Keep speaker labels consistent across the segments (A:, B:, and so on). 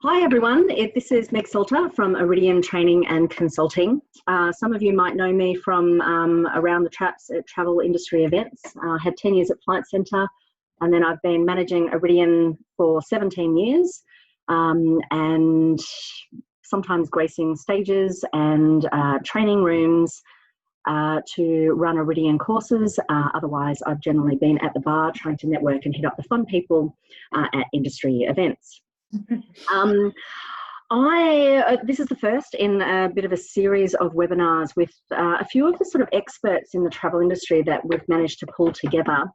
A: Hi everyone, this is Meg Salter from Auridian Training and Consulting. Some of you might know me from around the traps at travel industry events. I had 10 years at Flight Centre, and then I've been managing Auridian for 17 years and sometimes gracing stages and training rooms to run Auridian courses. Otherwise, I've generally been at the bar trying to network and hit up the fun people at industry events. This is the first in a bit of a series of webinars with a few of the sort of experts in the travel industry that we've managed to pull together.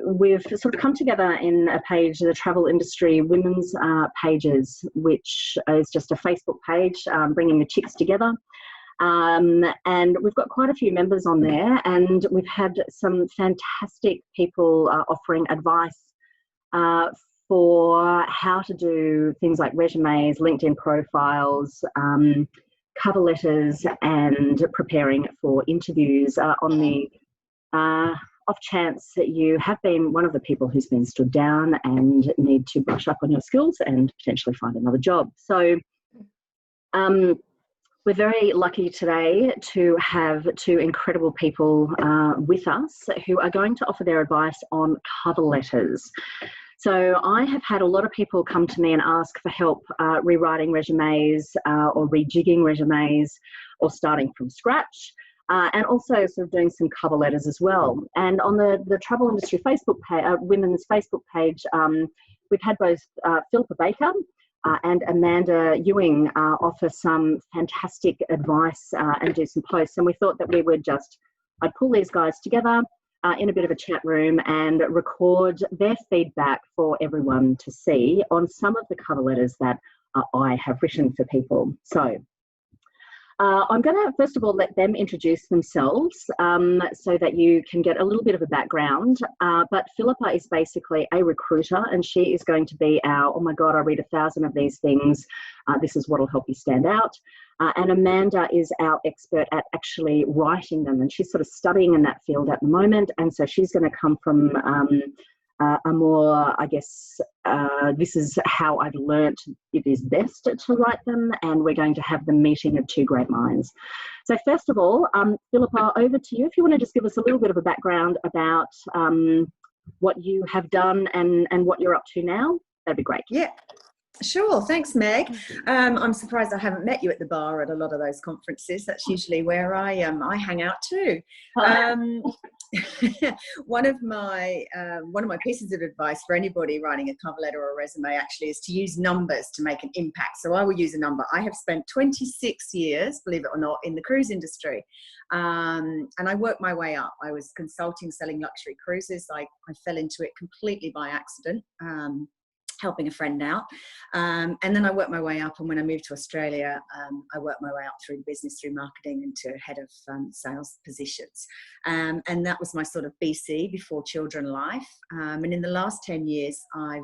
A: We've sort of come together in a page, the Travel Industry Women's Pages, which is just a Facebook page bringing the chicks together. And we've got quite a few members on there, and we've had some fantastic people offering advice for how to do things like resumes, LinkedIn profiles, cover letters, and preparing for interviews on the off chance that you have been one of the people who's been stood down and need to brush up on your skills and potentially find another job. So we're very lucky today to have two incredible people with us who are going to offer their advice on cover letters. So I have had a lot of people come to me and ask for help rewriting resumes or rejigging resumes or starting from scratch, and also sort of doing some cover letters as well. And on the travel industry Facebook page, women's Facebook page, we've had both Philippa Baker and Amanda Ewing offer some fantastic advice and do some posts. And we thought that we would I'd pull these guys together in a bit of a chat room and record their feedback for everyone to see on some of the cover letters that I have written for people. So I'm going to first of all let them introduce themselves so that you can get a little bit of a background. But Philippa is basically a recruiter, and she is going to be our, oh my God, I read 1,000 of these things. This is what will help you stand out. And Amanda is our expert at actually writing them, and she's sort of studying in that field at the moment. And so she's going to come from a more, I guess, this is how I've learnt it is best to write them, and we're going to have the meeting of two great minds. So first of all, Philippa, over to you. If you want to just give us a little bit of a background about what you have done and what you're up to now, that'd be great.
B: Yeah. Sure, thanks Meg. I'm surprised I haven't met you at the bar at a lot of those conferences. That's usually where I hang out too. One of my pieces of advice for anybody writing a cover letter or a resume actually is to use numbers to make an impact. So I will use a number. I have spent 26 years, believe it or not, in the cruise industry, and I worked my way up. I was consulting, selling luxury cruises. I fell into it completely by accident. Helping a friend out, and then I worked my way up, and when I moved to Australia, I worked my way up through business, through marketing, into head of sales positions, and that was my sort of BC, before children life. And in the last 10 years I've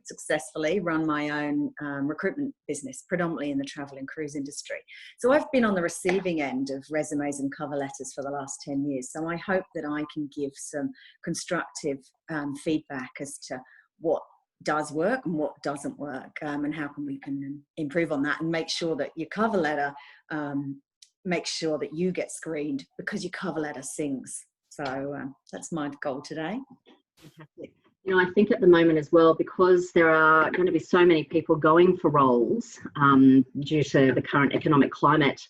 B: successfully run my own recruitment business, predominantly in the travel and cruise industry. So I've been on the receiving end of resumes and cover letters for the last 10 years, so I hope that I can give some constructive feedback as to what does work and what doesn't work, and how we can improve on that and make sure that your cover letter makes sure that you get screened because your cover letter sings. So that's my goal today.
A: Fantastic. You know, I think at the moment as well, because there are going to be so many people going for roles due to the current economic climate,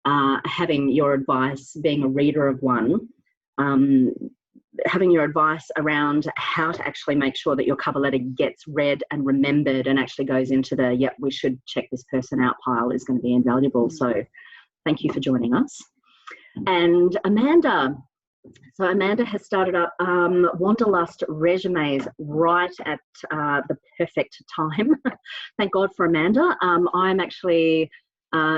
A: having your advice, being a reader of one, having your advice around how to actually make sure that your cover letter gets read and remembered and actually goes into the, yep, we should check this person out pile is going to be invaluable. So thank you for joining us. And Amanda. So Amanda has started up Wanderlust Resumes right at the perfect time. Thank God for Amanda. I'm actually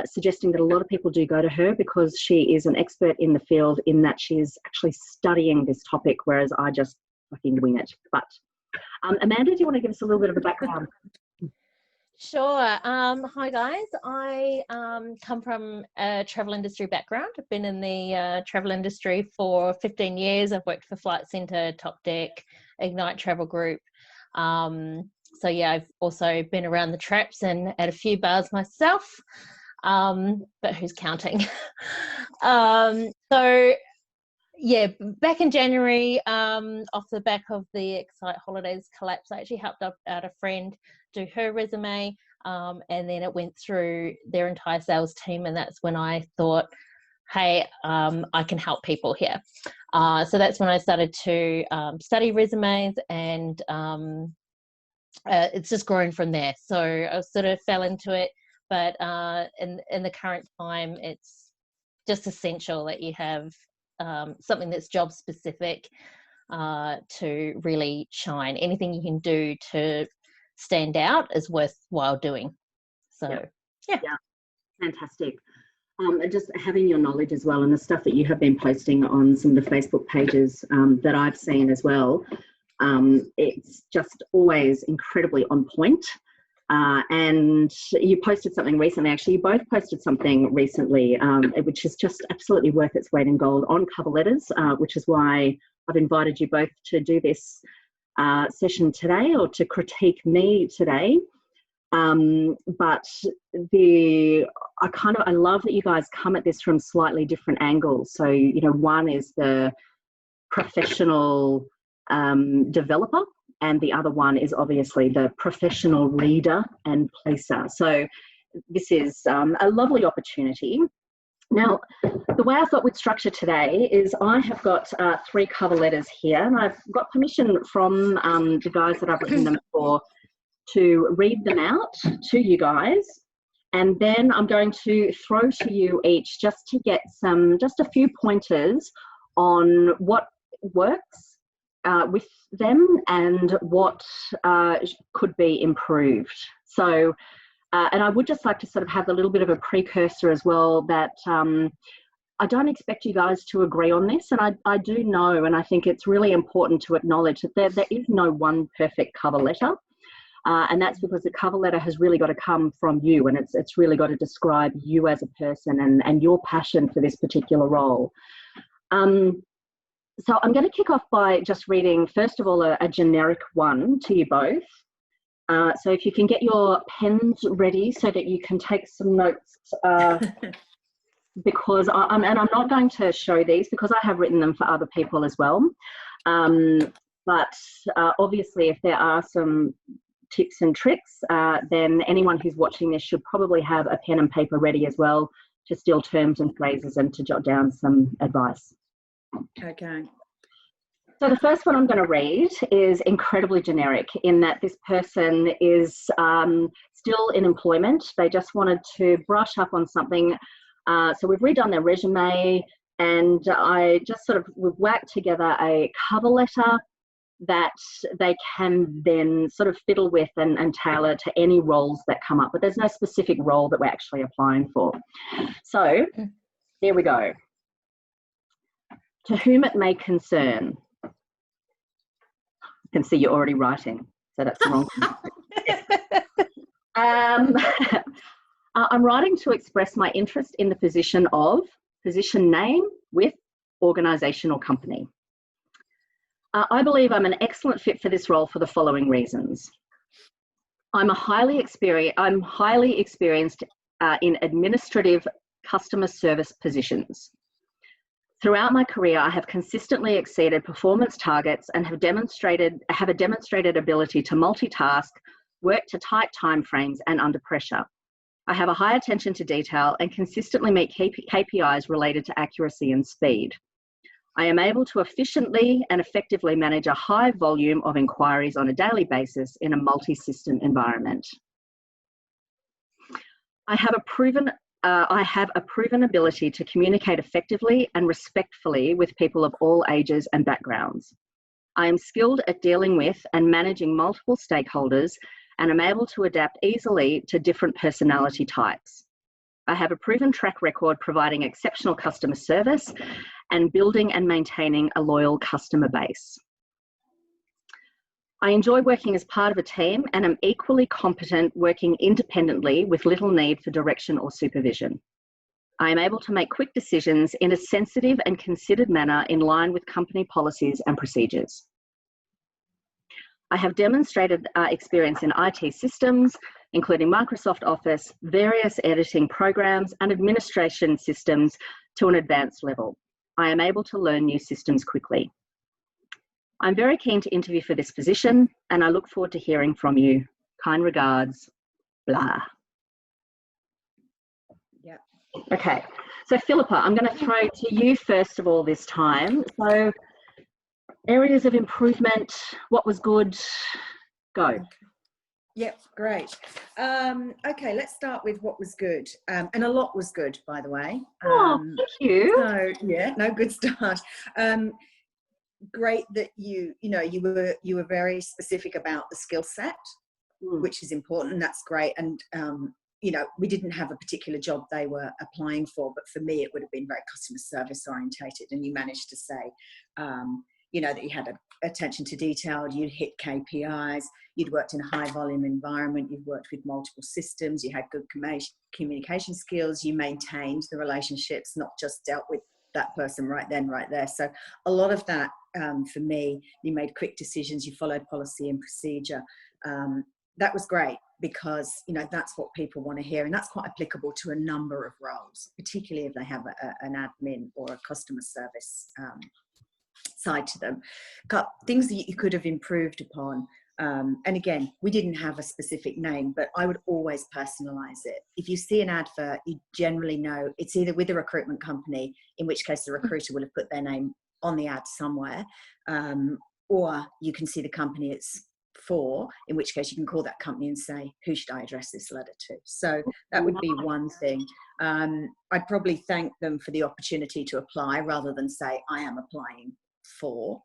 A: suggesting that a lot of people do go to her because she is an expert in the field in that she is actually studying this topic, whereas I just fucking wing it. But Amanda, do you want to give us a little bit of a background?
C: Sure. Hi guys. I come from a travel industry background. I've been in the travel industry for 15 years. I've worked for Flight Centre, Top Deck, Ignite Travel Group. So yeah, I've also been around the traps and at a few bars myself, but who's counting? So yeah, back in January, off the back of the Excite Holidays collapse, I actually helped out a friend do her resume, and then it went through their entire sales team, and that's when I thought, hey, I can help people here. So that's when I started to study resumes, and it's just grown from there. So I sort of fell into it, but in the current time, it's just essential that you have something that's job specific to really shine. Anything you can do to stand out is worthwhile doing. So yeah,
A: fantastic. And just having your knowledge as well, and the stuff that you have been posting on some of the Facebook pages that I've seen as well, it's just always incredibly on point. And you posted something recently, actually, you both posted something recently, which is just absolutely worth its weight in gold on cover letters, which is why I've invited you both to do this session today, or to critique me today. But I love that you guys come at this from slightly different angles. So, you know, one is the professional developer, and the other one is obviously the professional reader and placer. So this is a lovely opportunity. Now, the way I thought we'd structure today is I have got 3 cover letters here, and I've got permission from the guys that I've written them for to read them out to you guys. And then I'm going to throw to you each just to get just a few pointers on what works with them and what could be improved. So, and I would just like to sort of have a little bit of a precursor as well, that I don't expect you guys to agree on this, and I do know, and I think it's really important to acknowledge that there is no one perfect cover letter. And that's because the cover letter has really got to come from you, and it's really got to describe you as a person and your passion for this particular role. So I'm going to kick off by just reading, first of all, a generic one to you both. So if you can get your pens ready so that you can take some notes, because I'm not going to show these because I have written them for other people as well. But obviously, if there are some tips and tricks, then anyone who's watching this should probably have a pen and paper ready as well to steal terms and phrases and to jot down some advice.
B: Okay.
A: So the first one I'm going to read is incredibly generic in that this person is still in employment. They just wanted to brush up on something. So we've redone their resume, and we've whacked together a cover letter that they can then sort of fiddle with and tailor to any roles that come up. But there's no specific role that we're actually applying for. So here we go. To whom it may concern. I can see you're already writing, so that's the wrong thing. I'm writing to express my interest in the position name with organisation or company. I believe I'm an excellent fit for this role for the following reasons. I'm highly experienced in administrative customer service positions. Throughout my career, I have consistently exceeded performance targets and have a demonstrated ability to multitask, work to tight timeframes and under pressure. I have a high attention to detail and consistently meet KPIs related to accuracy and speed. I am able to efficiently and effectively manage a high volume of inquiries on a daily basis in a multi-system environment. I have a proven ability to communicate effectively and respectfully with people of all ages and backgrounds. I am skilled at dealing with and managing multiple stakeholders and am able to adapt easily to different personality types. I have a proven track record providing exceptional customer service and building and maintaining a loyal customer base. I enjoy working as part of a team and am equally competent working independently with little need for direction or supervision. I am able to make quick decisions in a sensitive and considered manner in line with company policies and procedures. I have demonstrated experience in IT systems, including Microsoft Office, various editing programs, and administration systems to an advanced level. I am able to learn new systems quickly. I'm very keen to interview for this position, and I look forward to hearing from you. Kind regards, blah.
B: Yeah.
A: Okay, so Philippa, I'm going to throw to you first of all this time. So, areas of improvement, what was good, go.
B: Okay. Yep, great. Okay, let's start with what was good. And a lot was good, by the way.
A: Oh, thank you.
B: So yeah, no, good start. Great that you were very specific about the skill set, which is important, and that's great. And we didn't have a particular job they were applying for, but for me it would have been very customer service orientated, and you managed to say that you had attention to detail, you'd hit KPIs, you'd worked in a high volume environment, you've worked with multiple systems, you had good communication skills, you maintained the relationships, not just dealt with that person right then, right there. So a lot of that, for me, you made quick decisions, you followed policy and procedure. That was great, because that's what people want to hear, and that's quite applicable to a number of roles, particularly if they have an admin or a customer service side to them. Got things that you could have improved upon. And again, we didn't have a specific name, but I would always personalize it. If you see an advert, you generally know it's either with a recruitment company, in which case the recruiter will have put their name on the ad somewhere, or you can see the company it's for, in which case you can call that company and say, who should I address this letter to? So that would be one thing. I'd probably thank them for the opportunity to apply, rather than say, I am applying for.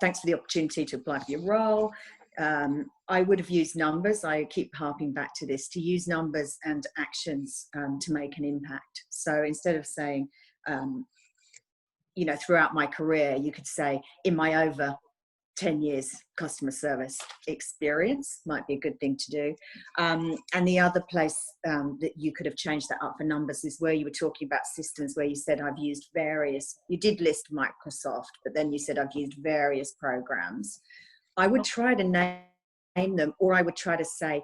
B: Thanks for the opportunity to apply for your role. I would have used numbers. I keep harping back to this, to use numbers and actions to make an impact. So instead of saying, throughout my career, you could say, in my over 10 years customer service experience, might be a good thing to do. And the other place that you could have changed that up for numbers is where you were talking about systems, where you said, I've used various, you did list Microsoft, but then you said, I've used various programs. I would try to name them, or I would try to say,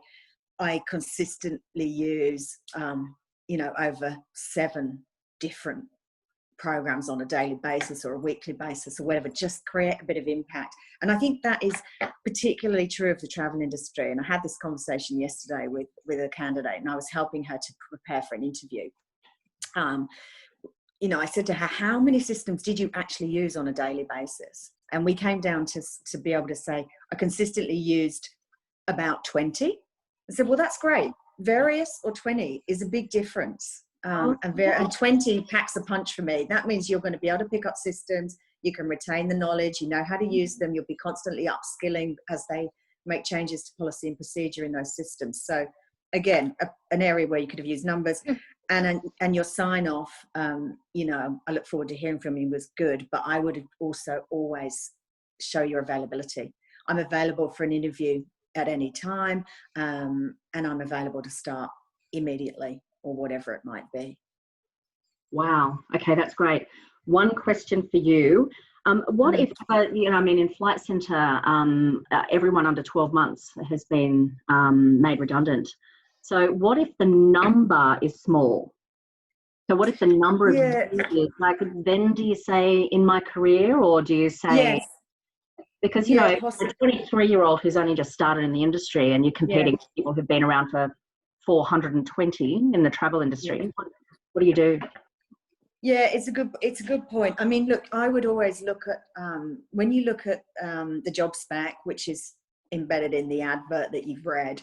B: I consistently use, over 7 different programs on a daily basis or a weekly basis or whatever, just create a bit of impact. And I think that is particularly true of the travel industry. And I had this conversation yesterday with a candidate, and I was helping her to prepare for an interview. I said to her, how many systems did you actually use on a daily basis? And we came down to be able to say, I consistently used about 20. I said, well, that's great. Various or 20 is a big difference. And 20 packs a punch for me. That means you're going to be able to pick up systems, you can retain the knowledge, you know how to use them, you'll be constantly upskilling as they make changes to policy and procedure in those systems. So again, an area where you could have used numbers. And your sign off, I look forward to hearing from you, was good, but I would also always show your availability. I'm available for an interview at any time, and I'm available to start immediately, or whatever it might be.
A: Wow. Okay, that's great. One question for you. What if, in Flight Centre, everyone under 12 months has been made redundant. So what if the number is small? So what if the number of years, then do you say in my career, or do you say, yes. Because, a 23-year-old who's only just started in the industry, and you're competing with people who've been around for 420 in the travel industry. Yeah. What do you do?
B: Yeah, it's a good point. I mean, look, I would always look at, when you look at the job spec, which is embedded in the advert that you've read,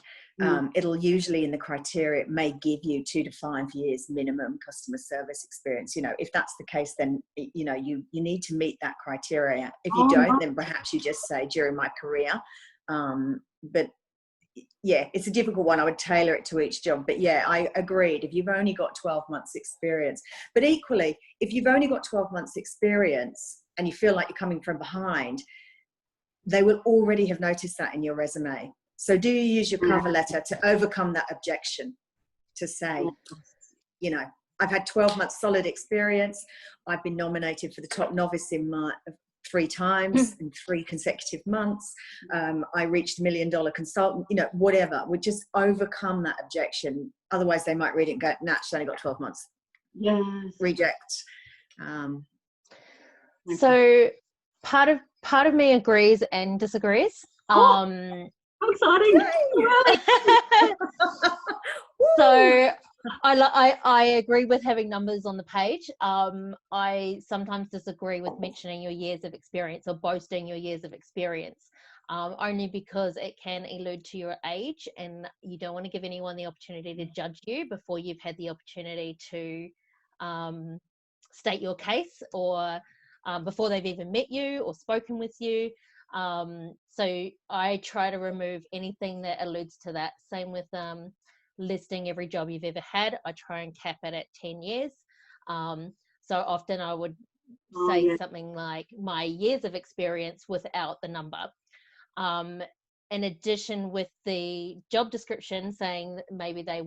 B: it'll usually, in the criteria, it may give you 2 to 5 years minimum customer service experience. If that's the case, then, you need to meet that criteria. If you don't, then perhaps you just say during my career. But yeah, it's a difficult one. I would tailor it to each job. But yeah, I agreed. If you've only got 12 months experience, but equally, if you've only got 12 months experience and you feel like you're coming from behind, they will already have noticed that in your resume. So do you use your cover letter to overcome that objection, to say, I've had 12 months solid experience. I've been nominated for the top novice in 3 times in 3 consecutive months. I reached $1 million consultant, you know, whatever. We just overcome that objection. Otherwise they might read it and go, nah, she's only got 12 months.
A: Yes.
B: Reject.
C: So part of me agrees and disagrees.
A: How exciting.
C: So I agree with having numbers on the page. I sometimes disagree with mentioning your years of experience or boasting your years of experience, only because it can allude to your age, and you don't want to give anyone the opportunity to judge you before you've had the opportunity to state your case, or before they've even met you or spoken with you. So I try to remove anything that alludes to that. Same with listing every job you've ever had. I try and cap it at 10 years. So often I would say something like my years of experience without the number. In addition, with the job description saying that maybe they're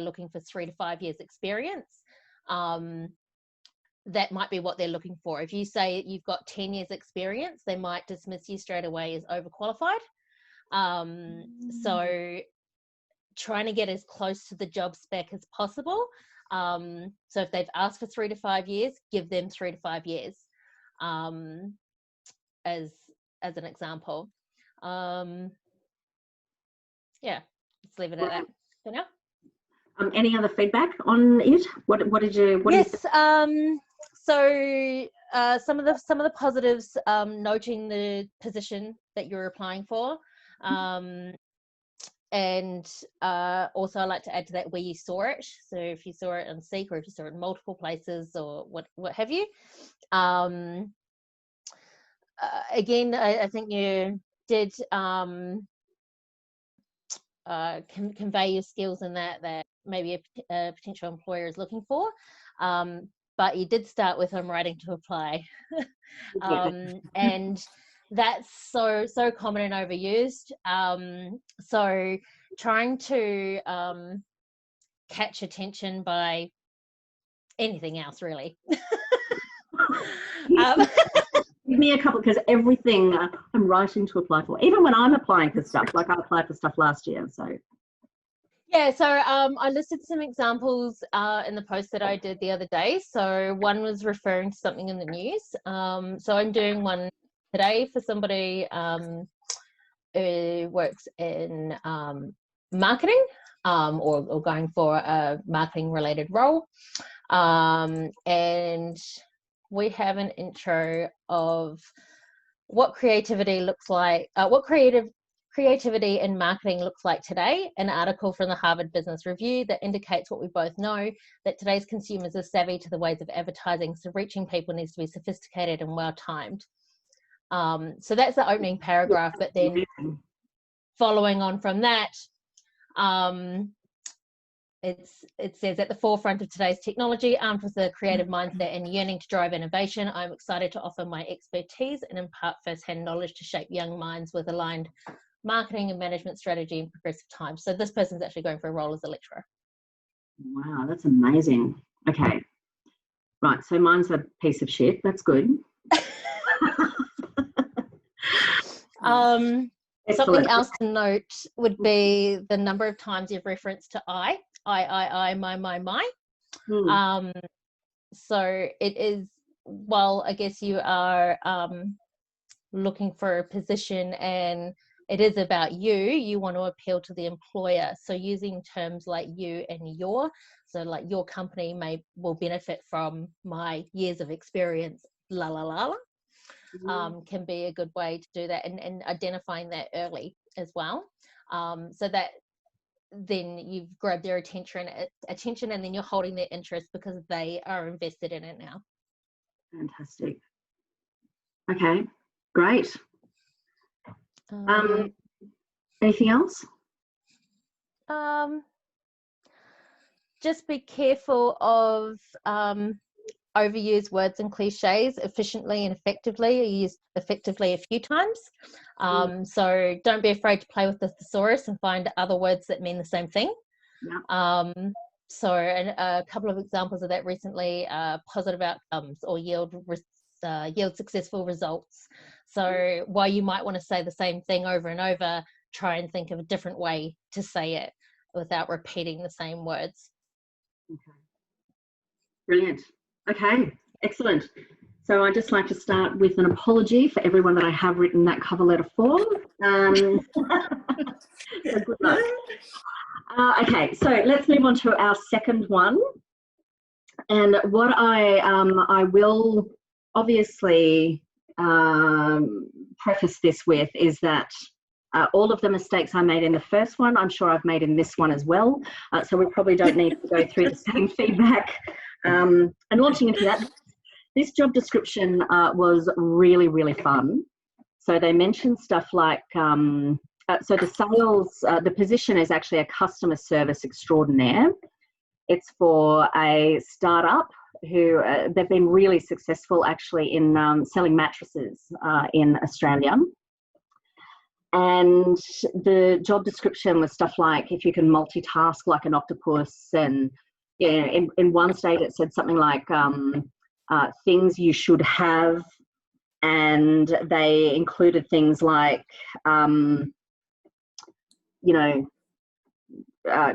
C: looking for 3 to 5 years experience, that might be what they're looking for. If you say you've got 10 years experience, they might dismiss you straight away as overqualified. So trying to get as close to the job spec as possible. So if they've asked for 3 to 5 years, give them 3 to 5 years, as an example. Yeah, let's leave it at that for now.
A: Any other feedback on it? What did you?
C: So some of the positives, noting the position that you're applying for, and also I like to add to that where you saw it. So if you saw it on Seek, or if you saw it in multiple places, or what have you. Again, I think you did convey your skills in that maybe a potential employer is looking for. But you did start with I'm writing to apply. And that's so common and overused. So trying to catch attention by anything else, really.
A: Give me a couple, because everything I'm writing to apply for, even when I'm applying for stuff, like I applied for stuff last year. So
C: yeah, so I listed some examples in the post that I did the other day. So one was referring to something in the news. So I'm doing one today for somebody who works in marketing, or going for a marketing related role. And we have an intro of what creativity looks like, what creativity in marketing looks like today, an article from the Harvard Business Review that indicates what we both know, that today's consumers are savvy to the ways of advertising, so reaching people needs to be sophisticated and well-timed. So that's the opening paragraph, but then following on from that, it says, at the forefront of today's technology, armed with a creative mindset and yearning to drive innovation, I'm excited to offer my expertise and impart first-hand knowledge to shape young minds with aligned marketing and management strategy in progressive times. So this person's actually going for a role as a lecturer.
A: Wow, that's amazing. Okay, right, so mine's a piece of shit. That's good.
C: Something else to note would be the number of times you've referenced to I, my. So it is, well, I guess you are looking for a position and it is about you want to appeal to the employer. So using terms like you and your, so like your company will benefit from my years of experience, la la la la. Can be a good way to do that, and identifying that early as well, so that then you've grabbed their attention, and then you're holding their interest because they are invested in it now.
A: Fantastic. Okay, great. Anything else?
C: Just be careful of overuse words and cliches. Efficiently and effectively are used effectively a few times. So don't be afraid to play with the thesaurus and find other words that mean the same thing. So a couple of examples of that recently, positive outcomes or yield yield successful results. So while you might want to say the same thing over and over, try and think of a different way to say it without repeating the same words.
A: Okay. Brilliant. Okay, excellent. So I'd just like to start with an apology for everyone that I have written that cover letter for. So good luck. Okay, so let's move on to our second one. And what I will obviously preface this with is that all of the mistakes I made in the first one, I'm sure I've made in this one as well. So we probably don't need to go through the same feedback. And launching into that, this job description was really, really fun. So they mentioned stuff like, so the sales, the position is actually a customer service extraordinaire. It's for a startup who they've been really successful actually in selling mattresses in Australia. And the job description was stuff like if you can multitask like an octopus, and yeah, in one state it said something like things you should have, and they included things like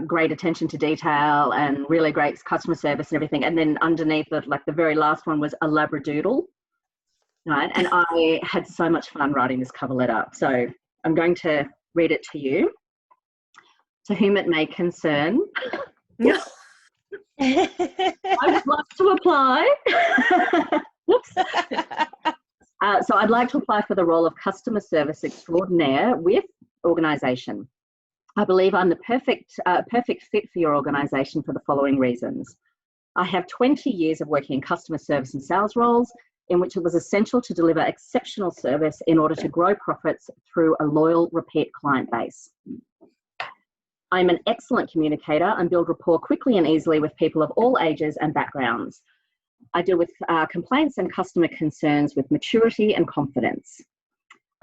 A: great attention to detail and really great customer service and everything. And then underneath it, like the very last one was a labradoodle, right? And I had so much fun writing this cover letter. So I'm going to read it to you. To whom it may concern. I would like to apply. Whoops. So I'd like to apply for the role of customer service extraordinaire with organisation. I believe I'm the perfect fit for your organisation for the following reasons. I have 20 years of working in customer service and sales roles in which it was essential to deliver exceptional service in order to grow profits through a loyal repeat client base. I'm an excellent communicator and build rapport quickly and easily with people of all ages and backgrounds. I deal with complaints and customer concerns with maturity and confidence.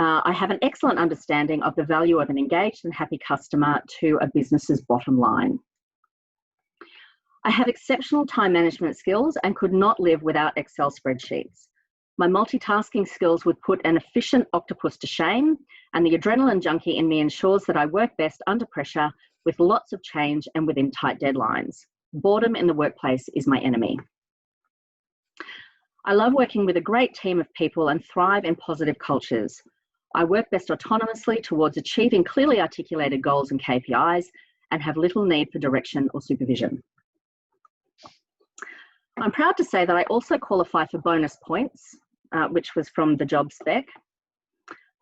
A: I have an excellent understanding of the value of an engaged and happy customer to a business's bottom line. I have exceptional time management skills and could not live without Excel spreadsheets. My multitasking skills would put an efficient octopus to shame, and the adrenaline junkie in me ensures that I work best under pressure with lots of change and within tight deadlines. Boredom in the workplace is my enemy. I love working with a great team of people and thrive in positive cultures. I work best autonomously towards achieving clearly articulated goals and KPIs and have little need for direction or supervision. I'm proud to say that I also qualify for bonus points, which was from the job spec.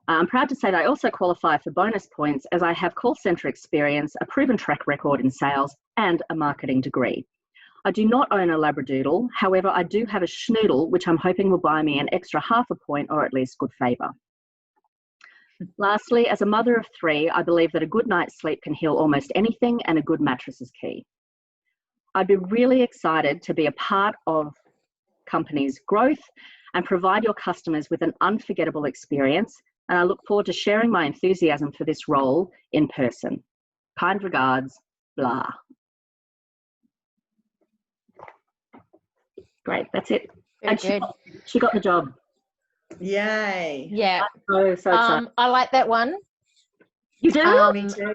A: I'm proud to say that I also qualify for bonus points as I have call centre experience, a proven track record in sales and a marketing degree. I do not own a labradoodle, however I do have a schnoodle which I'm hoping will buy me an extra half a point or at least good favour. Lastly, as a mother of 3, I believe that a good night's sleep can heal almost anything and a good mattress is key. I'd be really excited to be a part of company's growth and provide your customers with an unforgettable experience, and I look forward to sharing my enthusiasm for this role in person. Kind regards, blah. Great, that's it. And she got the job.
B: Yay.
C: Yeah.
A: So excited.
C: I like that one.
A: You do?
B: Me too.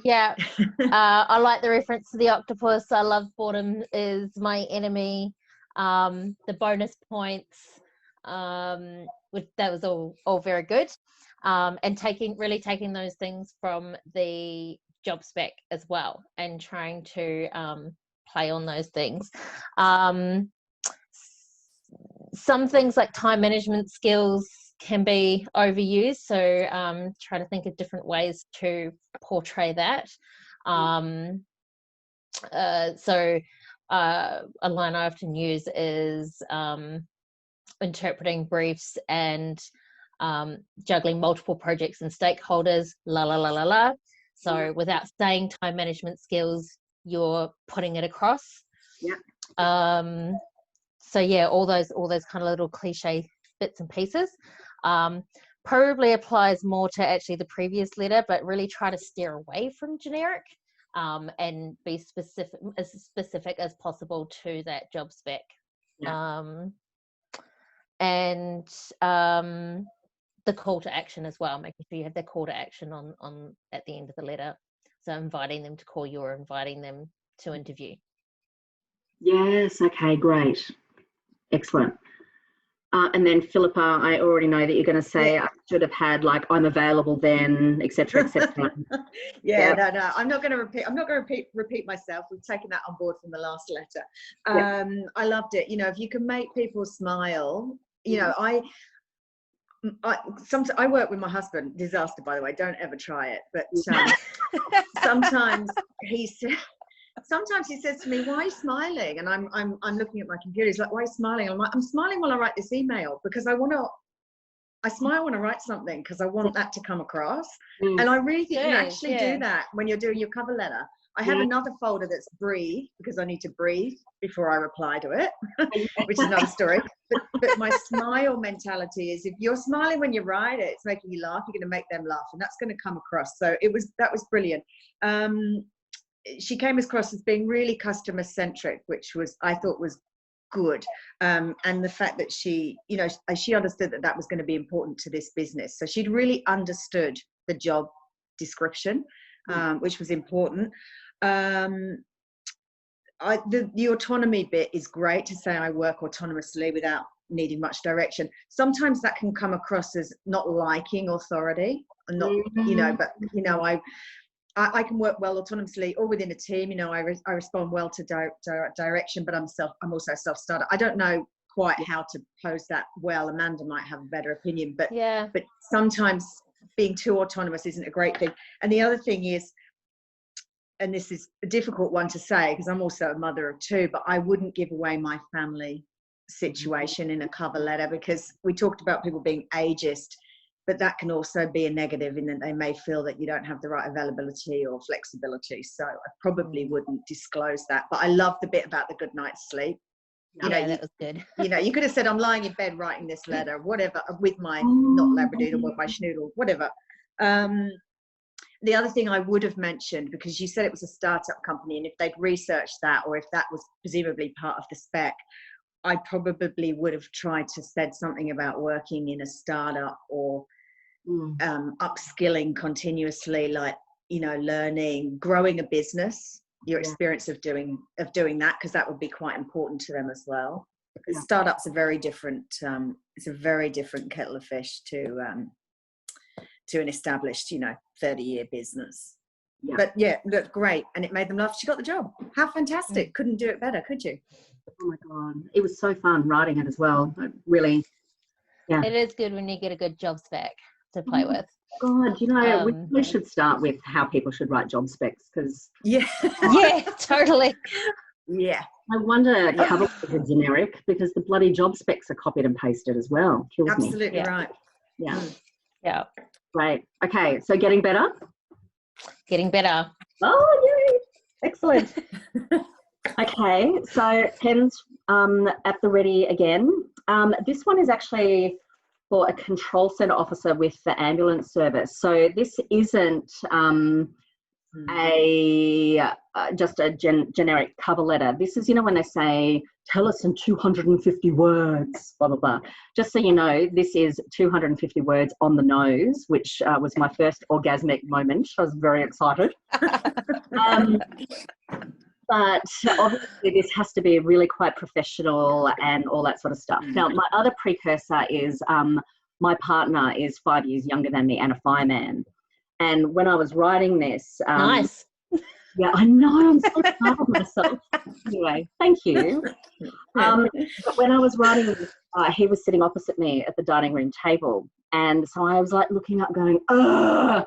C: Yeah. I like the reference to the octopus. I love boredom is my enemy. The bonus points, that was all very good. And really taking those things from the job spec as well and trying to play on those things. Some things like time management skills can be overused, so try to think of different ways to portray that. So a line I often use is interpreting briefs and juggling multiple projects and stakeholders, la la la la la. So without saying time management skills, you're putting it across.
A: Yeah.
C: So yeah, all those kind of little cliche bits and pieces. Probably applies more to actually the previous letter, but really try to steer away from generic and be specific as possible to that job spec. Yeah. and the call to action as well, making sure you have the call to action on at the end of the letter. So inviting them to call you or inviting them to interview.
A: Yes, okay, great. Excellent. And then Philippa, I already know that you're going to say I should have had like I'm available then, etc., etc.
B: No, I'm not going to repeat myself. We've taken that on board from the last letter. I loved it. You know, if you can make people smile, you know, I work with my husband. Disaster, by the way. Don't ever try it. But sometimes he says to me, "Why are you smiling?" And I'm looking at my computer. He's like, "Why are you smiling?" I'm like, "I'm smiling while I write this email because I smile when I write something because I want that to come across." And I really think you actually do that when you're doing your cover letter. I have another folder that's breathe because I need to breathe before I reply to it, which is another story. But my smile mentality is if you're smiling when you write it, it's making you laugh, you're going to make them laugh, and that's going to come across. So that was brilliant. She came across as being really customer centric, which I thought was good. And the fact that she understood that was going to be important to this business. So she'd really understood the job description, which was important. The autonomy bit is great to say I work autonomously without needing much direction. Sometimes that can come across as not liking authority and not, but I can work well autonomously or within a team. You know, I respond well to direction, but I'm also a self-starter. I don't know quite how to pose that well. Amanda might have a better opinion, but sometimes being too autonomous isn't a great thing. And the other thing is, and this is a difficult one to say because I'm also a mother of two, but I wouldn't give away my family situation in a cover letter because we talked about people being ageist, but that can also be a negative in that they may feel that you don't have the right availability or flexibility. So I probably wouldn't disclose that. But I love the bit about the good night's sleep.
C: That was good.
B: You could have said, I'm lying in bed writing this letter, whatever, with my not Labradoodle, but my schnoodle, whatever. The other thing I would have mentioned, because you said it was a startup company, and if they'd researched that, or if that was presumably part of the spec, I probably would have tried to said something about working in a startup or upskilling continuously, like, learning, growing a business, your experience of doing that, because that would be quite important to them as well. Because startups are very different. It's a very different kettle of fish to an established, 30-year business. Yeah. But look, great. And it made them laugh. She got the job. How fantastic. Couldn't do it better, could you?
A: Oh my God. It was so fun writing it as well. Really. Yeah.
C: It is good when you get a good job spec to play with.
A: God, we should start with how people should write job specs because...
C: Yeah, totally.
B: Yeah.
A: I wonder cover letters are generic because the bloody job specs are copied and pasted as well. Kills me.
B: Absolutely right.
A: Yeah.
C: Yeah.
A: Right. Okay. So getting better?
C: Getting better.
A: Oh, yay. Excellent. Okay. So pens at the ready again. This one is actually for a control centre officer with the ambulance service. So this isn't just a generic cover letter. This is, when they say, tell us in 250 words, blah, blah, blah. Just so you know, this is 250 words on the nose, which was my first orgasmic moment. I was very excited. But obviously this has to be really quite professional and all that sort of stuff. Now, my other precursor is my partner is 5 years younger than me and a fireman. And when I was writing this...
C: nice.
A: Yeah, I know. I'm so proud of myself. Anyway, thank you. But when I was writing this, he was sitting opposite me at the dining room table. And so I was like looking up going, ugh,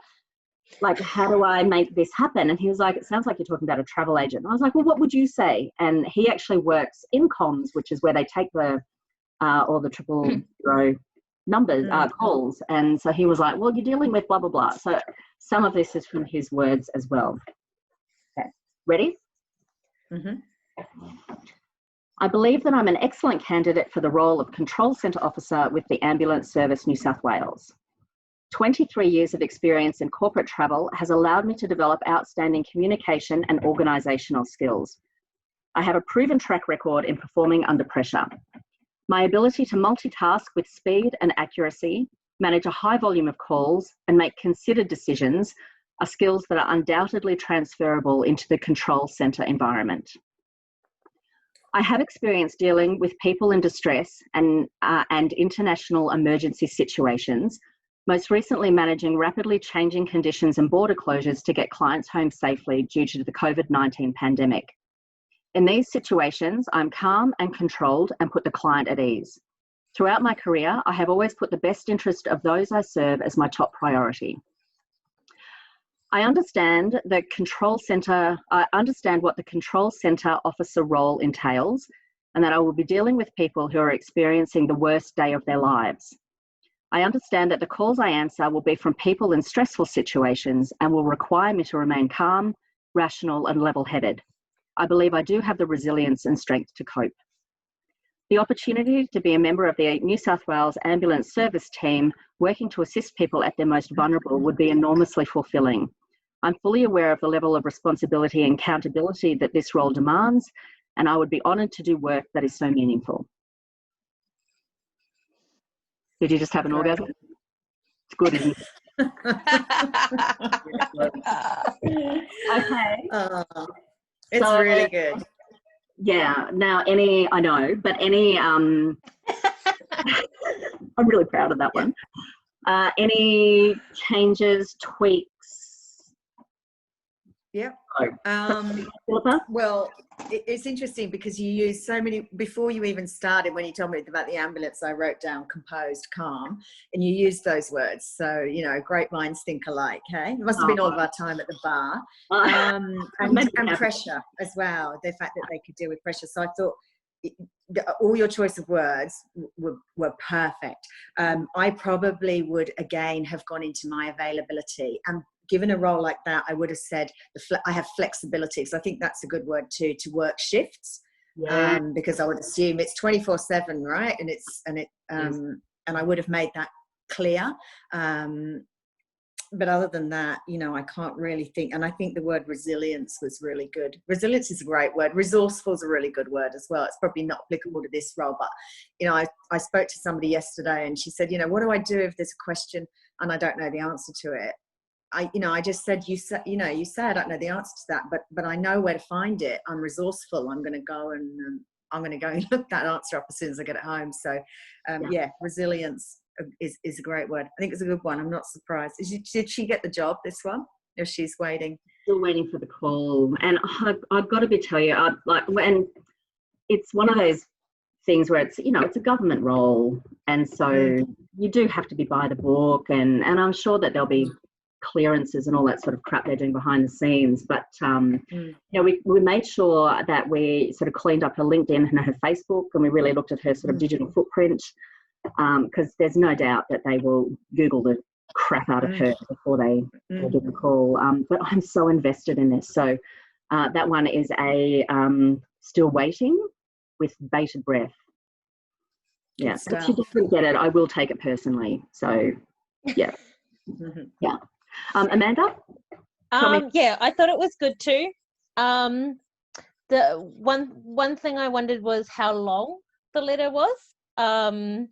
A: like, how do I make this happen? And he was like, it sounds like you're talking about a travel agent. And I was like, well, what would you say? And he actually works in comms, which is where they take all the 000 numbers, calls. And so he was like, well, you're dealing with blah, blah, blah. So some of this is from his words as well. Okay, ready? I believe that I'm an excellent candidate for the role of Control Centre Officer with the Ambulance Service New South Wales. 23 years of experience in corporate travel has allowed me to develop outstanding communication and organisational skills. I have a proven track record in performing under pressure. My ability to multitask with speed and accuracy, manage a high volume of calls, and make considered decisions are skills that are undoubtedly transferable into the control centre environment. I have experience dealing with people in distress and international emergency situations, most recently managing rapidly changing conditions and border closures to get clients home safely due to the COVID-19 pandemic. In these situations, I'm calm and controlled and put the client at ease. Throughout my career, I have always put the best interest of those I serve as my top priority. I understand what the control centre officer role entails, and that I will be dealing with people who are experiencing the worst day of their lives. I understand that the calls I answer will be from people in stressful situations and will require me to remain calm, rational, and level-headed. I believe I do have the resilience and strength to cope. The opportunity to be a member of the New South Wales Ambulance Service team working to assist people at their most vulnerable would be enormously fulfilling. I'm fully aware of the level of responsibility and accountability that this role demands, and I would be honoured to do work that is so meaningful. Did you just have an orgasm? It's good, isn't it? Okay.
B: It's so, really good.
A: Yeah. Now, I know, but I'm really proud of that one. Any changes, tweaks?
B: Yeah.
A: Philippa?
B: Well, it's interesting because you use so many, before you even started, when you told me about the ambulance, I wrote down composed, calm, and you used those words. So, you know, great minds think alike, hey? It must have been all of our time at the bar. And pressure as well, the fact that they could deal with pressure. So I thought all your choice of words were perfect. I probably would, again, have gone into my availability, and given a role like that, I would have said I have flexibility. So I think that's a good word too, to work shifts. Yeah. Because I would assume it's 24/7, right? And I would have made that clear. But other than that, you know, I can't really think. And I think the word resilience was really good. Resilience is a great word. Resourceful is a really good word as well. It's probably not applicable to this role, but, you know, I spoke to somebody yesterday and she said, you know, what do I do if there's a question and I don't know the answer to it? I just said, you say I don't know the answer to that, but I know where to find it. I'm resourceful. I'm going to go and look that answer up as soon as I get it home. So, yeah, resilience is a great word. I think it's a good one. I'm not surprised. Did she get the job, this one? Or she's waiting?
A: Still waiting for the call. And I've got to tell you, when it's one of those things where it's, you know, it's a government role, and so you do have to be by the book, and I'm sure that there'll be clearances and all that sort of crap they're doing behind the scenes, but you know, we made sure that we sort of cleaned up her LinkedIn and her Facebook, and we really looked at her sort of digital footprint, because there's no doubt that they will Google the crap out of her before they give the call. But I'm so invested in this, so that one is a still waiting with bated breath. Yeah, if she doesn't get it, I will take it personally. So yeah. Yeah. Amanda?
C: Yeah, I thought it was good too. The one thing I wondered was how long the letter was,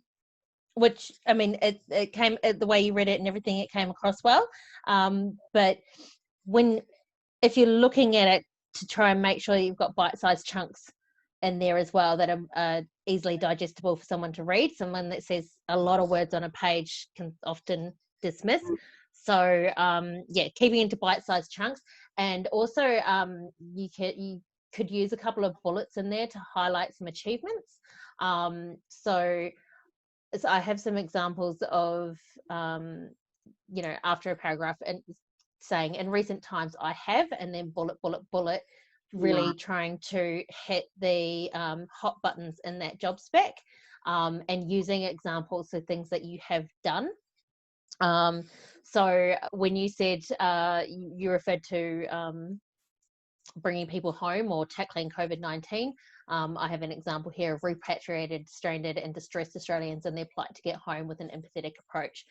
C: which, I mean, it came, the way you read it and everything, it came across well. But if you're looking at it to try and make sure you've got bite-sized chunks in there as well that are easily digestible for someone to read, someone that says a lot of words on a page can often dismiss. So yeah, keeping into bite-sized chunks, and also you could use a couple of bullets in there to highlight some achievements. So I have some examples of you know, after a paragraph and saying in recent times I have, and then bullet, really trying to hit the hot buttons in that job spec, and using examples of things that you have done. So when you said you referred to bringing people home or tackling COVID-19, I have an example here of repatriated, stranded and distressed Australians and their plight to get home with an empathetic approach.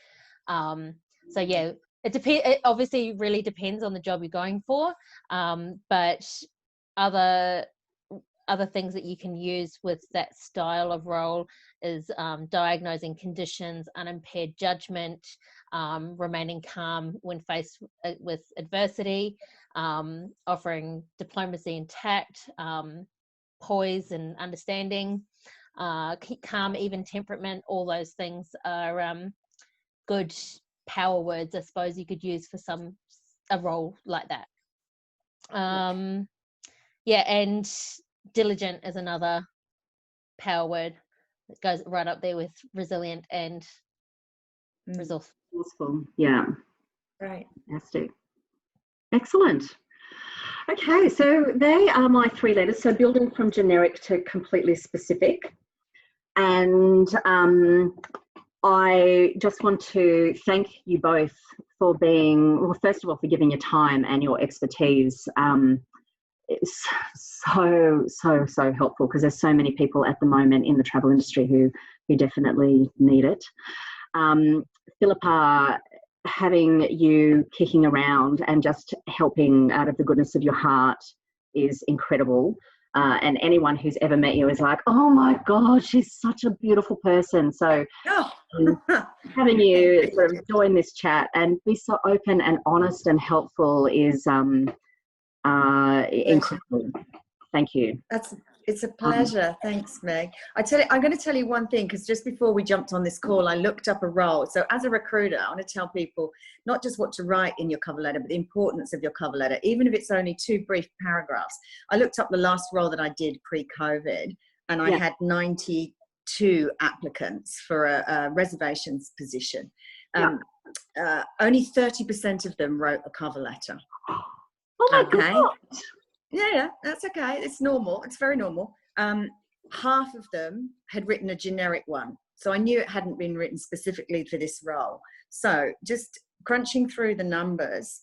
C: So yeah, it obviously really depends on the job you're going for, but other other things that you can use with that style of role is diagnosing conditions, unimpaired judgment, remaining calm when faced with adversity, offering diplomacy and tact, poise and understanding, calm, even temperament. All those things are good power words, I suppose, you could use for a role like that. Yeah, and diligent is another power word that goes right up there with resilient and
A: resourceful. Yeah.
B: Right.
A: Fantastic. Excellent. Okay, so they are my 3 letters. So building from generic to completely specific. And I just want to thank you both for being, well, first of all, for giving your time and your expertise. It's so helpful, because there's so many people at the moment in the travel industry who definitely need it. Philippa, having you kicking around and just helping out of the goodness of your heart is incredible. And anyone who's ever met you is like, oh my God, she's such a beautiful person. So having you sort of join this chat and be so open and honest and helpful is incredible. Thank you.
B: It's a pleasure. Thanks, Meg. I'm going to tell you one thing, because just before we jumped on this call, I looked up a role. So as a recruiter, I want to tell people not just what to write in your cover letter, but the importance of your cover letter, even if it's only 2 brief paragraphs. I looked up the last role that I did pre-COVID, and I had 92 applicants for a reservations position. Only 30% of them wrote a cover letter.
A: Oh my God.
B: Yeah, that's okay. It's normal. It's very normal. Half of them had written a generic one. So I knew it hadn't been written specifically for this role. So just crunching through the numbers,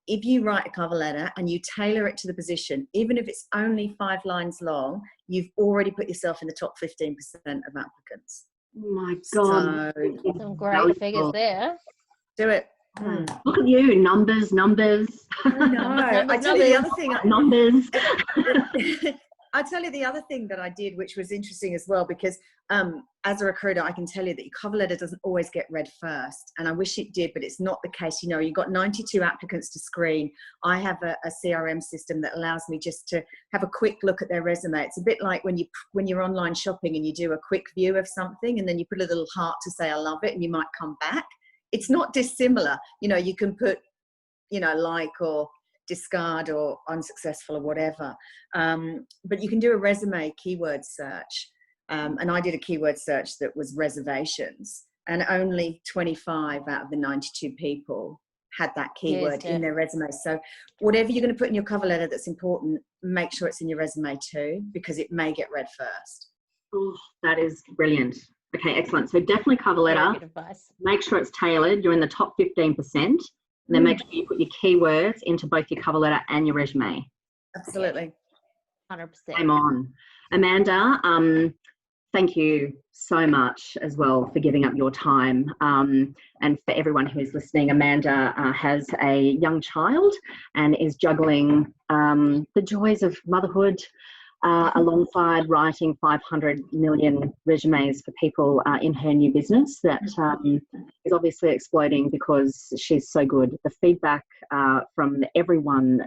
B: if you write a cover letter and you tailor it to the position, even if it's only 5 lines long, you've already put yourself in the top 15% of applicants.
A: Oh my God.
B: So,
C: some great figures there.
B: Do it.
A: Look at you, numbers.
B: I know. I tell you the other thing.
A: Numbers.
B: I tell you the other thing that I did, which was interesting as well, because as a recruiter, I can tell you that your cover letter doesn't always get read first, and I wish it did, but it's not the case. You know, you've got 92 applicants to screen. I have a CRM system that allows me just to have a quick look at their resume. It's a bit like when you're online shopping and you do a quick view of something, and then you put a little heart to say I love it, and you might come back. It's not dissimilar. You know, you can put, like or discard or unsuccessful or whatever. But you can do a resume keyword search. And I did a keyword search that was reservations, and only 25 out of the 92 people had that keyword in their resume. So whatever you're going to put in your cover letter that's important, make sure it's in your resume too, because it may get read first.
A: Oh, that is brilliant. Okay, excellent. So definitely cover letter. Make sure it's tailored. You're in the top 15%. And then make sure you put your keywords into both your cover letter and your resume.
B: Absolutely.
C: 100%.
A: Game on. Amanda, thank you so much as well for giving up your time. And for everyone who is listening, Amanda has a young child and is juggling the joys of motherhood alongside writing 500 million resumes for people in her new business that is obviously exploding because she's so good. The feedback from everyone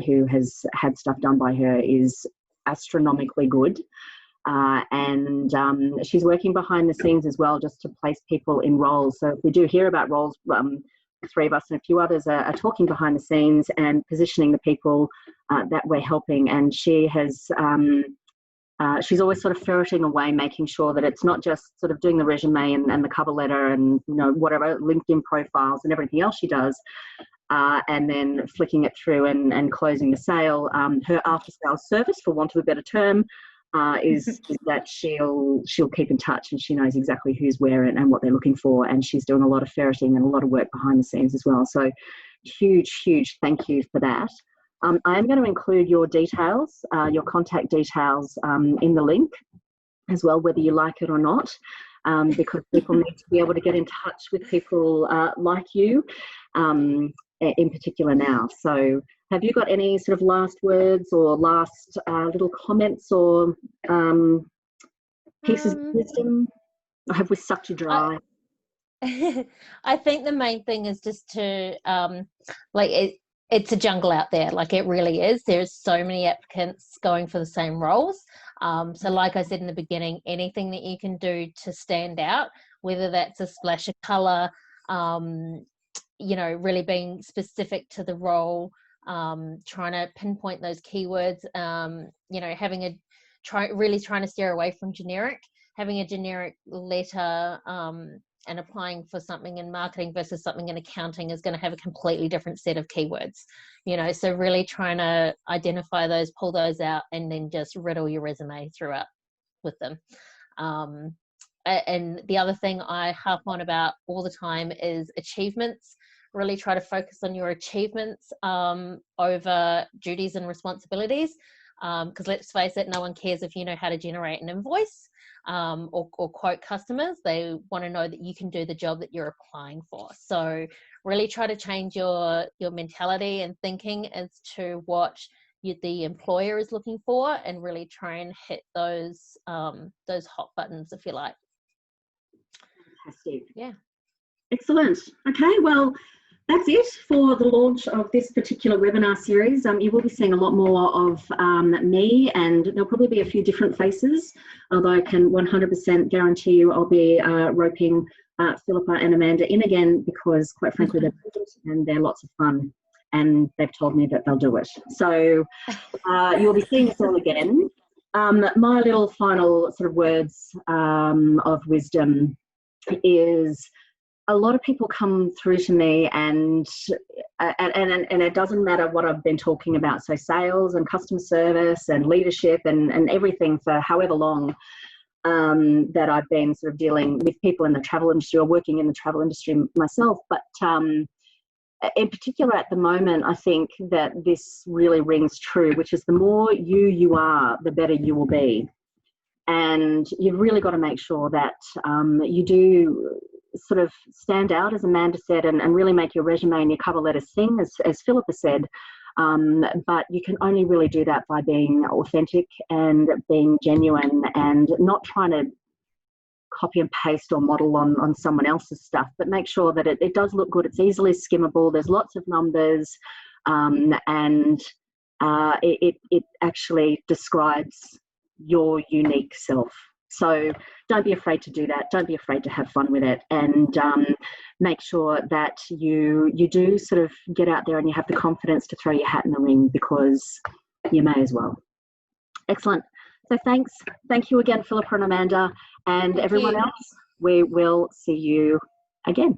A: who has had stuff done by her is astronomically good. And she's working behind the scenes as well, just to place people in roles. So if we do hear about roles, the 3 of us and a few others are talking behind the scenes and positioning the people that we're helping. And she has, she's always sort of ferreting away, making sure that it's not just sort of doing the resume and the cover letter and, whatever, LinkedIn profiles and everything else she does, and then flicking it through and closing the sale. Her after-sales service, for want of a better term, is that she'll keep in touch, and she knows exactly who's where and what they're looking for, and she's doing a lot of ferreting and a lot of work behind the scenes as well. So huge thank you for that. I am going to include your details, your contact details in the link as well, whether you like it or not, because people need to be able to get in touch with people like you. in particular now. So have you got any sort of last words or last little comments or pieces of wisdom? Or have we sucked you dry?
C: I think the main thing is just to it's a jungle out there, like it really is. There's so many applicants going for the same roles. So like I said in the beginning, anything that you can do to stand out, whether that's a splash of colour, really being specific to the role, trying to pinpoint those keywords, really trying to steer away from generic, having a generic letter, and applying for something in marketing versus something in accounting is going to have a completely different set of keywords, so really trying to identify those, pull those out, and then just riddle your resume throughout with them. And the other thing I harp on about all the time is achievements. Really try to focus on your achievements over duties and responsibilities, because let's face it, no one cares if you know how to generate an invoice or quote customers. They want to know that you can do the job that you're applying for. So really try to change your mentality and thinking as to what the employer is looking for, and really try and hit those hot buttons, if you like.
A: Fantastic.
C: Yeah.
A: Excellent. Okay, well, that's it for the launch of this particular webinar series. You will be seeing a lot more of me, and there'll probably be a few different faces, although I can 100% guarantee you I'll be roping Philippa and Amanda in again, because quite frankly they're brilliant and they're lots of fun, and they've told me that they'll do it. So you'll be seeing us all again. My little final sort of words of wisdom is, a lot of people come through to me and it doesn't matter what I've been talking about. So sales and customer service and leadership and everything for however long that I've been sort of dealing with people in the travel industry or working in the travel industry myself. But in particular at the moment, I think that this really rings true, which is the more you are, the better you will be. And you've really got to make sure that you do sort of stand out, as Amanda said, and really make your resume and your cover letter sing, as Philippa said. But you can only really do that by being authentic and being genuine, and not trying to copy and paste or model on someone else's stuff, but make sure that it does look good. It's easily skimmable. There's lots of numbers, and it actually describes your unique self. So don't be afraid to do that. Don't be afraid to have fun with it, and make sure that you do sort of get out there and you have the confidence to throw your hat in the ring, because you may as well. Excellent. So thank you again, Philippa and Amanda, and everyone else. We will see you again.